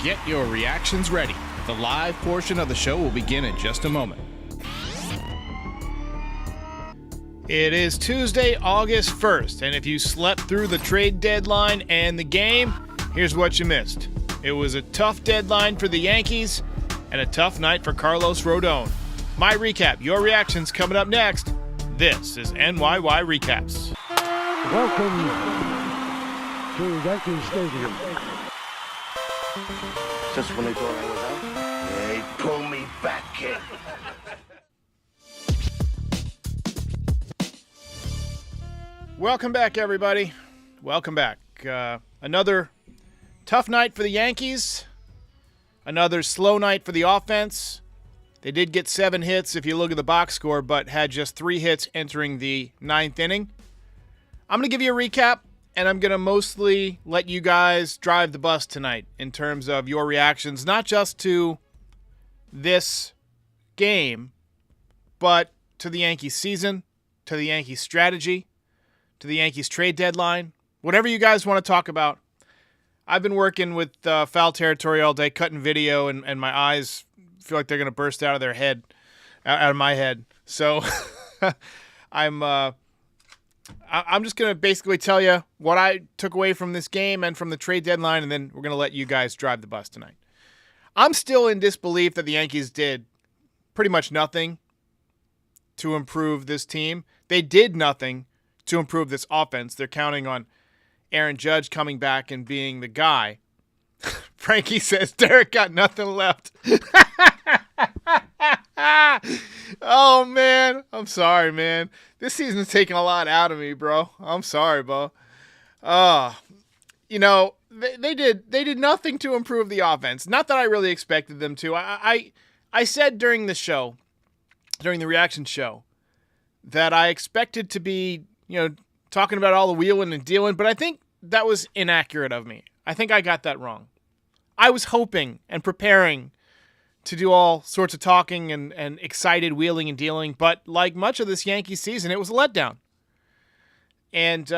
Get your reactions ready. The live portion of the show will begin in just a moment. It is Tuesday, August 1st, and if you slept through the trade deadline and the game, here's what you missed. It was a tough deadline for the Yankees and a tough night for Carlos Rodon. My recap, your reactions coming up next. This is NYY Recaps. Welcome to Yankee Stadium. Just when they thought I was out, they pull me back in. Welcome back, everybody. Welcome back. Another tough night for the Yankees. Another slow night for the offense. They did get 7 hits if you look at the box score, but had just 3 hits entering the 9th inning. I'm going to give you a recap, and I'm going to mostly let you guys drive the bus tonight in terms of your reactions, not just to this game, but to the Yankees season, to the Yankees strategy, to the Yankees trade deadline, whatever you guys want to talk about. I've been working with foul territory all day, cutting video, and my eyes feel like they're going to burst out of their head, out of my head. So I'm just going to basically tell you what I took away from this game and from the trade deadline, and then we're going to let you guys drive the bus tonight. I'm still in disbelief that the Yankees did pretty much nothing to improve this team. They did nothing to improve this offense. They're counting on Aaron Judge coming back and being the guy. Frankie says Derek got nothing left. Oh, man. I'm sorry, man. This season's taking a lot out of me, bro. I'm sorry, bro. You know, they did nothing to improve the offense. Not that I really expected them to. I said during the show, during the reaction show, that I expected to be, talking about all the wheeling and dealing, but I think that was inaccurate of me. I think I got that wrong. I was hoping and preparing to do all sorts of talking and excited wheeling and dealing, but like much of this Yankees season, it was a letdown. And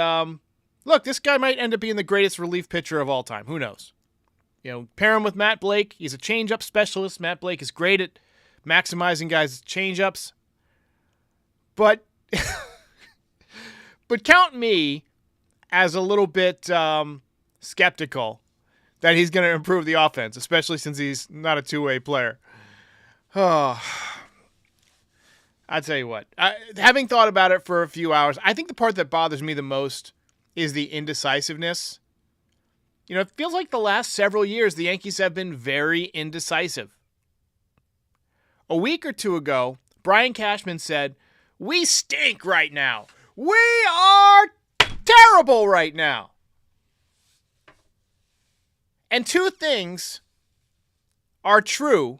look, this guy might end up being the greatest relief pitcher of all time. Who knows? Pair him with Matt Blake. He's a changeup specialist. Matt Blake is great at maximizing guys' changeups. But but count me as a little bit skeptical that he's going to improve the offense, especially since he's not a two-way player. Oh, I'll tell you what. Having thought about it for a few hours, I think the part that bothers me the most is the indecisiveness. It feels like the last several years the Yankees have been very indecisive. A week or two ago, Brian Cashman said, "We stink right now. We are terrible right now." And 2 things are true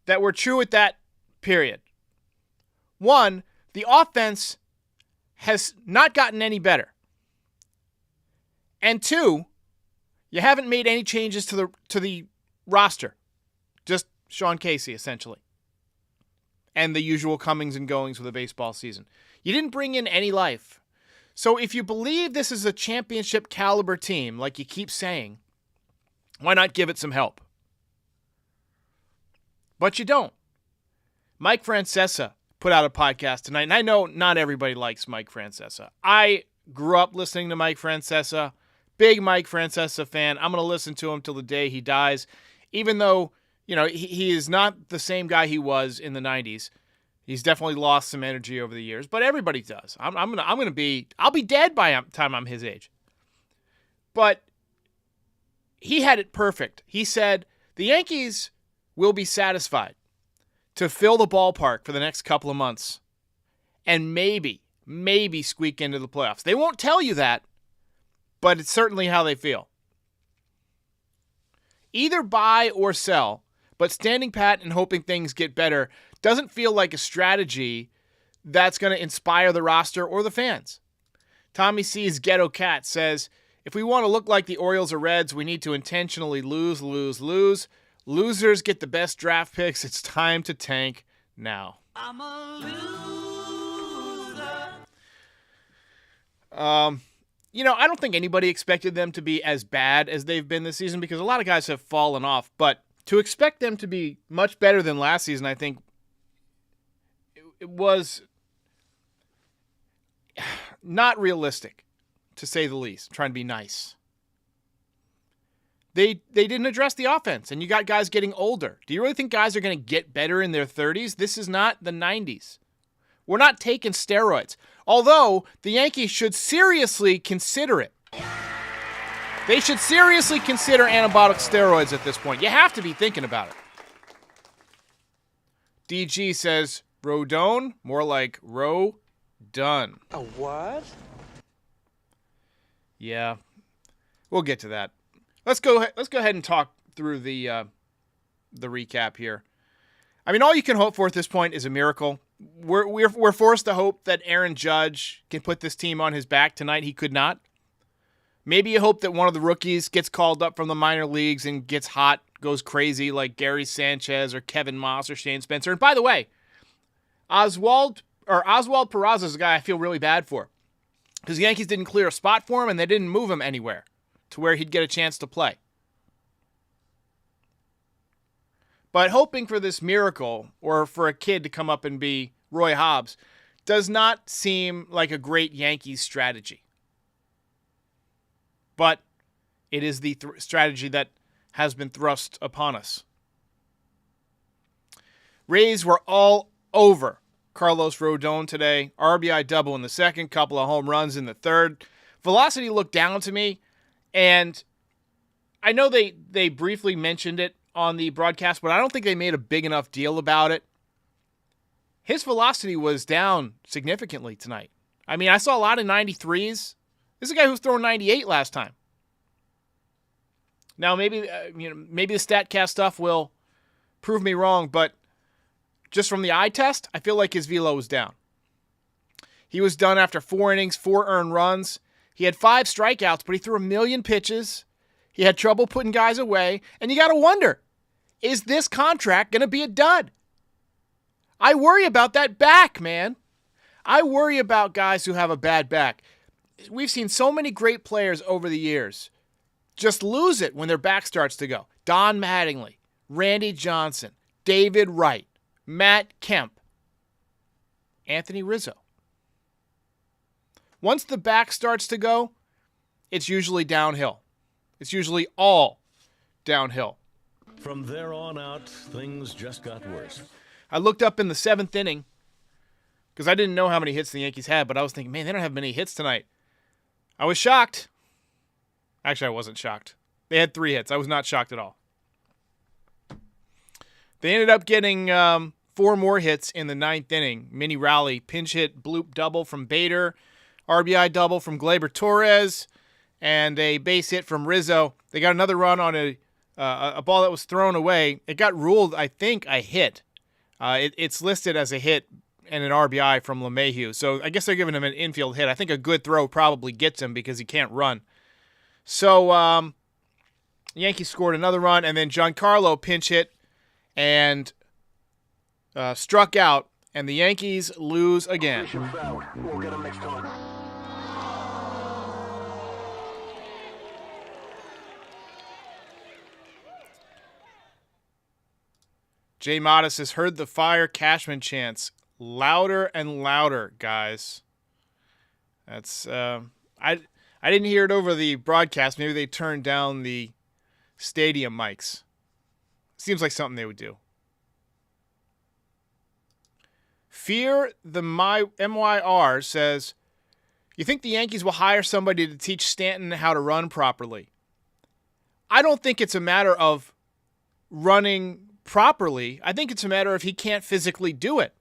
that were true at that period. 1, the offense has not gotten any better. And 2, you haven't made any changes to the roster. Just Sean Casey, essentially. And the usual comings and goings with a baseball season. You didn't bring in any life. So if you believe this is a championship caliber team, like you keep saying, why not give it some help? But you don't. Mike Francesa put out a podcast tonight, and I know not everybody likes Mike Francesa. I grew up listening to Mike Francesa, big Mike Francesa fan. I'm going to listen to him till the day he dies, even though, he is not the same guy he was in the 90s. He's definitely lost some energy over the years, but everybody does. I'll be dead by the time I'm his age. But he had it perfect. He said the Yankees will be satisfied to fill the ballpark for the next couple of months and maybe squeak into the playoffs. They won't tell you that, but it's certainly how they feel. Either buy or sell, but standing pat and hoping things get better doesn't feel like a strategy that's going to inspire the roster or the fans. Tommy C's Ghetto Cat says, if we want to look like the Orioles or Reds, we need to intentionally lose. Losers get the best draft picks. It's time to tank now. I'm a loser. I don't think anybody expected them to be as bad as they've been this season because a lot of guys have fallen off. But to expect them to be much better than last season, I think it was not realistic, to say the least. I'm trying to be nice. They didn't address the offense, and you got guys getting older. Do you really think guys are going to get better in their 30s? This is not the 90s. We're not taking steroids. Although, the Yankees should seriously consider it. They should seriously consider anabolic steroids at this point. You have to be thinking about it. DG says, Rodon, more like Rodon. A what? Yeah, we'll get to that. Let's go ahead and talk through the recap here. I mean, all you can hope for at this point is a miracle. We're forced to hope that Aaron Judge can put this team on his back tonight. He could not. Maybe you hope that one of the rookies gets called up from the minor leagues and gets hot, goes crazy like Gary Sanchez or Kevin Moss or Shane Spencer. And by the way, Oswald Peraza is a guy I feel really bad for because the Yankees didn't clear a spot for him and they didn't move him anywhere to where he'd get a chance to play. But hoping for this miracle or for a kid to come up and be Roy Hobbs does not seem like a great Yankees strategy. But it is the strategy that has been thrust upon us. Rays were all over Carlos Rodon today. RBI double in the second, couple of home runs in the third. Velocity looked down to me, and I know they briefly mentioned it on the broadcast, but I don't think they made a big enough deal about it. His velocity was down significantly tonight. I mean, I saw a lot of 93s. This is a guy who was throwing 98 last time. Now, maybe the StatCast stuff will prove me wrong, but just from the eye test, I feel like his velo was down. He was done after 4 innings, 4 earned runs. He had 5 strikeouts, but he threw 1,000,000 pitches. He had trouble putting guys away, and you got to wonder, is this contract going to be a dud? I worry about that back, man. I worry about guys who have a bad back. We've seen so many great players over the years just lose it when their back starts to go. Don Mattingly, Randy Johnson, David Wright, Matt Kemp, Anthony Rizzo. Once the back starts to go, it's usually downhill. It's usually all downhill. From there on out, things just got worse. I looked up in the 7th inning because I didn't know how many hits the Yankees had, but I was thinking, man, they don't have many hits tonight. I was shocked. Actually, I wasn't shocked. They had 3 hits. I was not shocked at all. They ended up getting 4 more hits in the 9th inning. Mini rally, pinch hit, bloop double from Bader, RBI double from Gleyber Torres, and a base hit from Rizzo. They got another run on a ball that was thrown away. It got ruled, I think, a hit. It's listed as a hit and an RBI from LeMahieu. So I guess they're giving him an infield hit. I think a good throw probably gets him because he can't run. So Yankees scored another run, and then Giancarlo pinch hit and struck out, and the Yankees lose again. Jay Modest has heard the Fire Cashman chants louder and louder, guys. That's I didn't hear it over the broadcast. Maybe they turned down the stadium mics. Seems like something they would do. Fear the MYR says, you think the Yankees will hire somebody to teach Stanton how to run properly? I don't think it's a matter of running properly. I think it's a matter of he can't physically do it.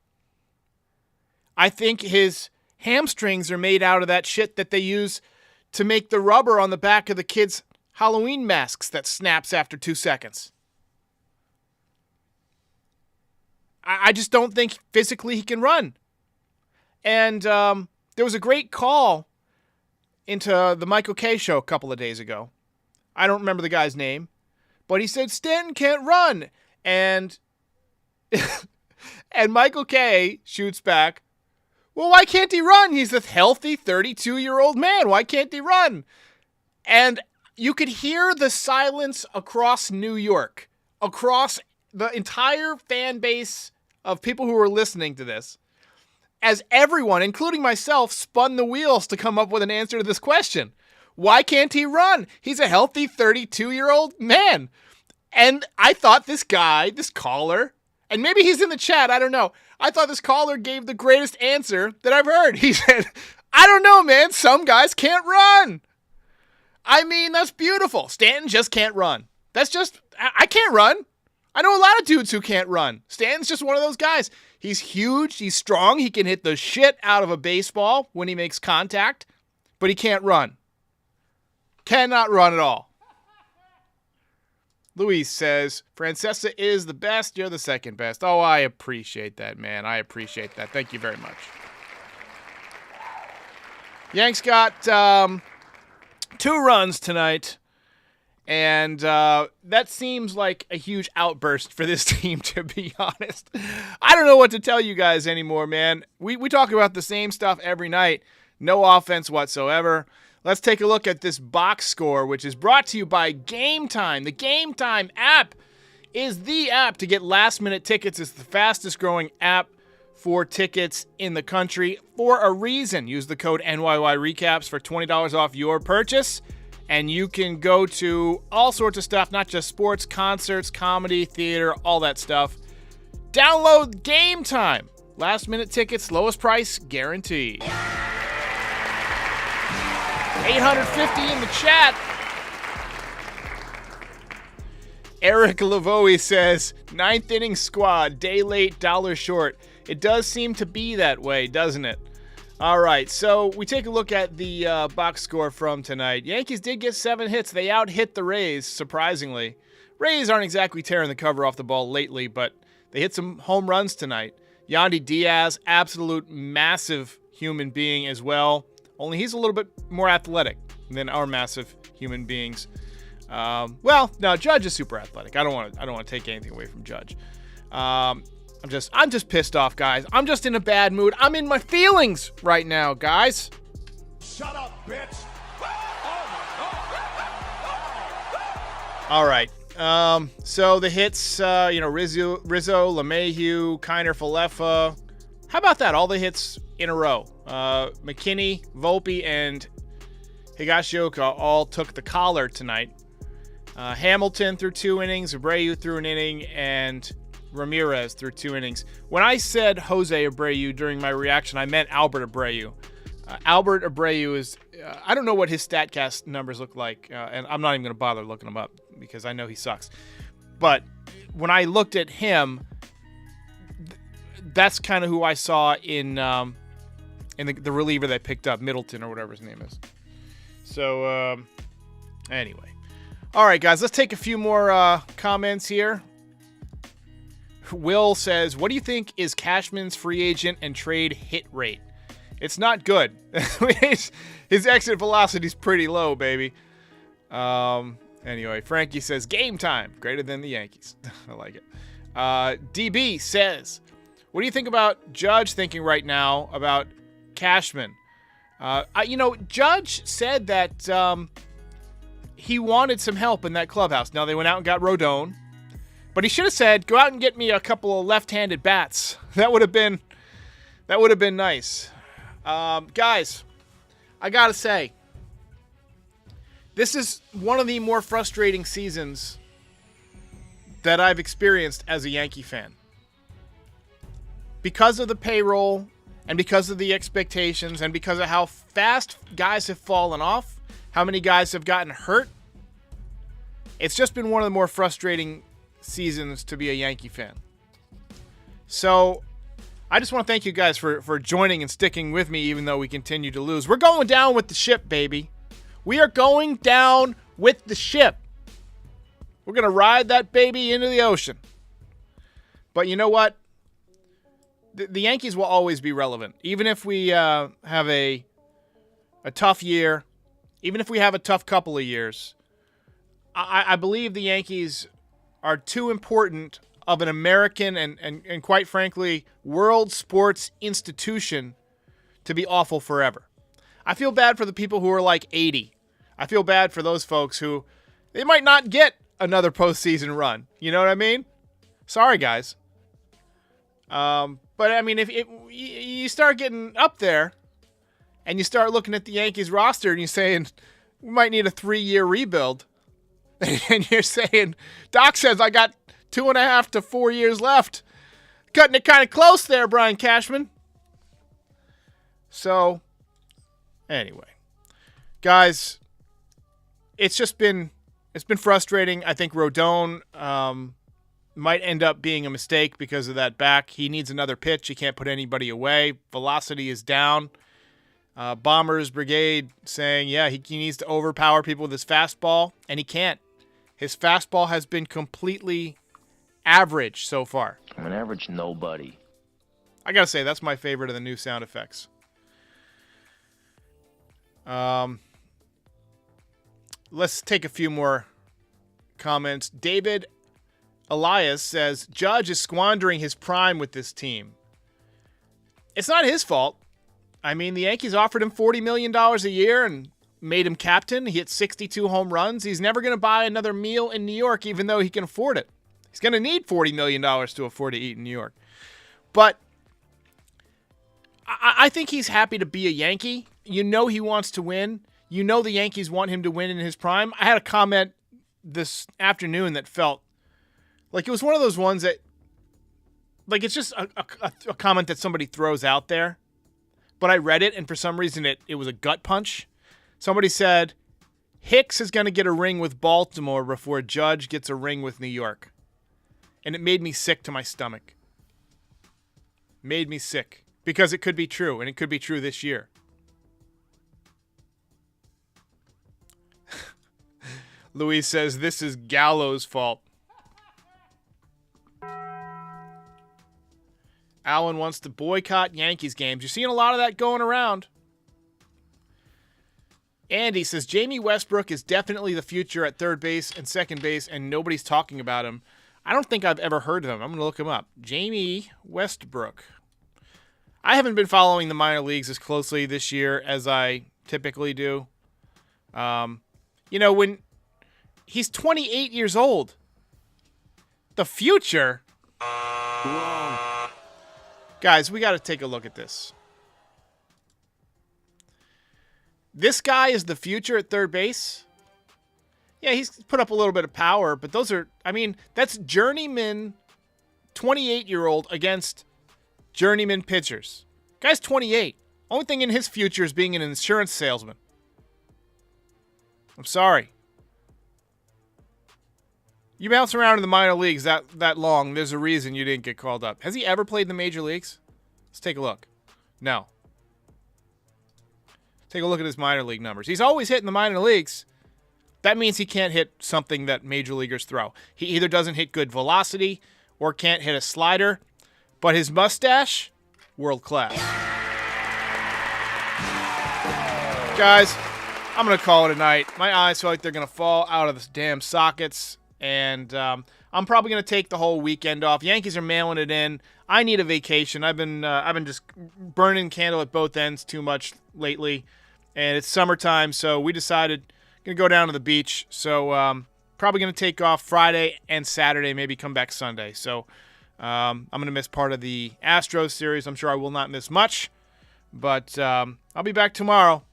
I think his hamstrings are made out of that shit that they use to make the rubber on the back of the kids' Halloween masks that snaps after 2 seconds. I just don't think physically he can run. And there was a great call into the Michael Kay show a couple of days ago. I don't remember the guy's name, but he said Stanton can't run. And and Michael Kay shoots back, Well, why can't he run? He's a healthy 32-year-old man. Why can't he run? And you could hear the silence across New York, across the entire fan base of people who were listening to this, as everyone, including myself, spun the wheels to come up with an answer to this question. Why can't he run? He's a healthy 32-year-old man. And I thought this guy, this caller, and maybe he's in the chat, I don't know. I thought this caller gave the greatest answer that I've heard. He said, I don't know, man. Some guys can't run. I mean, that's beautiful. Stanton just can't run. That's just, I can't run. I know a lot of dudes who can't run. Stanton's just one of those guys. He's huge. He's strong. He can hit the shit out of a baseball when he makes contact, but he can't run. Cannot run at all. Luis says, Francesa is the best. You're the second best. Oh, I appreciate that, man. I appreciate that. Thank you very much. Yanks got 2 runs tonight. And that seems like a huge outburst for this team, to be honest. I don't know what to tell you guys anymore, man. We talk about the same stuff every night. No offense whatsoever. Let's take a look at this box score, which is brought to you by Game Time. The Game Time app is the app to get last-minute tickets. It's the fastest-growing app for tickets in the country for a reason. Use the code NYY Recaps for $20 off your purchase. And you can go to all sorts of stuff, not just sports, concerts, comedy, theater, all that stuff. Download Game Time. Last minute tickets, lowest price, guaranteed. 850 in the chat. Eric Lavoie says, 9th inning squad, day late, dollar short. It does seem to be that way, doesn't it? All right, so we take a look at the box score from tonight. Yankees did get 7 hits. They out-hit the Rays, surprisingly. Rays aren't exactly tearing the cover off the ball lately, but they hit some home runs tonight. Yandy Diaz, absolute massive human being as well. Only he's a little bit more athletic than our massive human beings. Well, no, Judge is super athletic. I don't want to take anything away from Judge. I'm just pissed off, guys. I'm just in a bad mood. I'm in my feelings right now, guys. Shut up, bitch. All right. So the hits, Rizzo, LeMahieu, Kiner, Falefa. How about that? All the hits in a row. McKinney, Volpe, and Higashioka all took the collar tonight. Hamilton threw 2 innings, Abreu threw an inning, and Ramirez threw 2 innings. When I said Jose Abreu during my reaction, I meant Albert Abreu. Albert Abreu is, I don't know what his StatCast numbers look like, and I'm not even going to bother looking them up because I know he sucks. But when I looked at him, that's kind of who I saw in the reliever they picked up, Middleton or whatever his name is. So, anyway. All right, guys, let's take a few more comments here. Will says, what do you think is Cashman's free agent and trade hit rate? It's not good. His exit velocity is pretty low, baby. Anyway, Frankie says, game time. Greater than the Yankees. I like it. DB says, what do you think about Judge thinking right now about Cashman? Judge said that he wanted some help in that clubhouse. Now, they went out and got Rodon. But he should have said, go out and get me a couple of left-handed bats. That would have been nice. Guys, I got to say, this is one of the more frustrating seasons that I've experienced as a Yankee fan. Because of the payroll and because of the expectations and because of how fast guys have fallen off, how many guys have gotten hurt, it's just been one of the more frustrating seasons to be a Yankee fan. So I just want to thank you guys for joining and sticking with me even though we continue to lose. We're going down with the ship, baby. We are going down with the ship. We're going to ride that baby into the ocean. But you know what? The Yankees will always be relevant. Even if we have a tough year, even if we have a tough couple of years, I believe the Yankees are too important of an American and quite frankly, world sports institution to be awful forever. I feel bad for the people who are like 80. I feel bad for those folks who they might not get another postseason run. You know what I mean? Sorry, guys. But I mean, if you start getting up there and you start looking at the Yankees roster and you're saying we might need a 3-year rebuild, and you're saying, Doc says I got 2.5 to 4 years left. Cutting it kind of close there, Brian Cashman. So, anyway, guys, it's been frustrating. I think Rodon might end up being a mistake because of that back. He needs another pitch. He can't put anybody away. Velocity is down. Bombers Brigade saying, yeah, he needs to overpower people with his fastball, and he can't. His fastball has been completely average so far. I'm an average nobody. I gotta say, that's my favorite of the new sound effects. Let's take a few more comments. David Elias says, Judge is squandering his prime with this team. It's not his fault. I mean, the Yankees offered him $40 million a year and made him captain. He hit 62 home runs. He's never going to buy another meal in New York, even though he can afford it. He's going to need $40 million to afford to eat in New York. But I think he's happy to be a Yankee. You know he wants to win. You know the Yankees want him to win in his prime. I had a comment this afternoon that felt like it was one of those ones that, like, it's just a comment that somebody throws out there. But I read it, and for some reason it was a gut punch. Somebody said, Hicks is going to get a ring with Baltimore before Judge gets a ring with New York. And it made me sick to my stomach. Made me sick. Because it could be true, and it could be true this year. Luis says, this is Gallo's fault. Alan wants to boycott Yankees games. You're seeing a lot of that going around. Andy says, Jamie Westbrook is definitely the future at third base and second base, and nobody's talking about him. I don't think I've ever heard of him. I'm going to look him up. Jamie Westbrook. I haven't been following the minor leagues as closely this year as I typically do. When he's 28 years old, the future. Guys, we got to take a look at this. This guy is the future at third base. Yeah, he's put up a little bit of power, but that's journeyman 28-year-old against journeyman pitchers. Guy's 28. Only thing in his future is being an insurance salesman. I'm sorry. You bounce around in the minor leagues that long, there's a reason you didn't get called up. Has he ever played in the major leagues? Let's take a look. No. Take a look at his minor league numbers. He's always hitting the minor leagues. That means he can't hit something that major leaguers throw. He either doesn't hit good velocity or can't hit a slider. But his mustache, world class. Guys, I'm going to call it a night. My eyes feel like they're going to fall out of the damn sockets. And I'm probably going to take the whole weekend off. Yankees are mailing it in. I need a vacation. I've been just burning candle at both ends too much lately. And it's summertime, so we decided going to go down to the beach. So probably going to take off Friday and Saturday, maybe come back Sunday. So I'm going to miss part of the Astros series. I'm sure I will not miss much. But I'll be back tomorrow.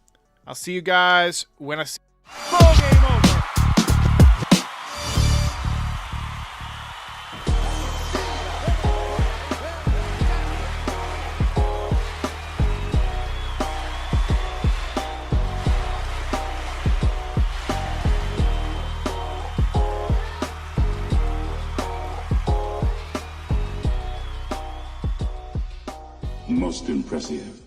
I'll see you guys when I see you. Ball game over. Most impressive.